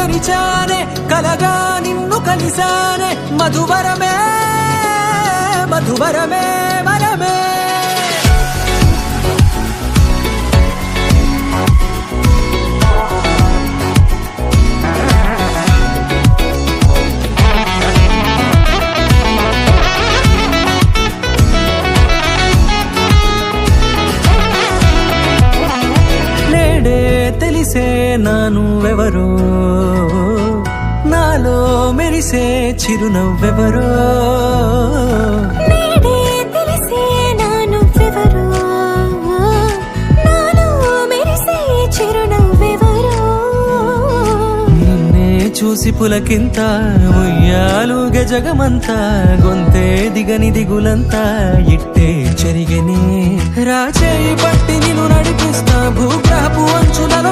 మరిచానే కలగా నిన్ను కలిసానే మధువరమే మధువరమే వరమే తెలిసే నానువెవరో నాలో మెరిసే చిరునవ్వెవరో తెలిసే నానువెవరో నాలో మెరిసే చిరునవ్వెవరో నిన్నే చూసి పులకింత ఉయ్యాలుగ జగమంతా గొంతే దిగని దిగులంతా ఇట్టే చెరిగనే రాచేయి పట్టి నిన్ను నడిపిస్తా భూగ్రహపు అంచులలో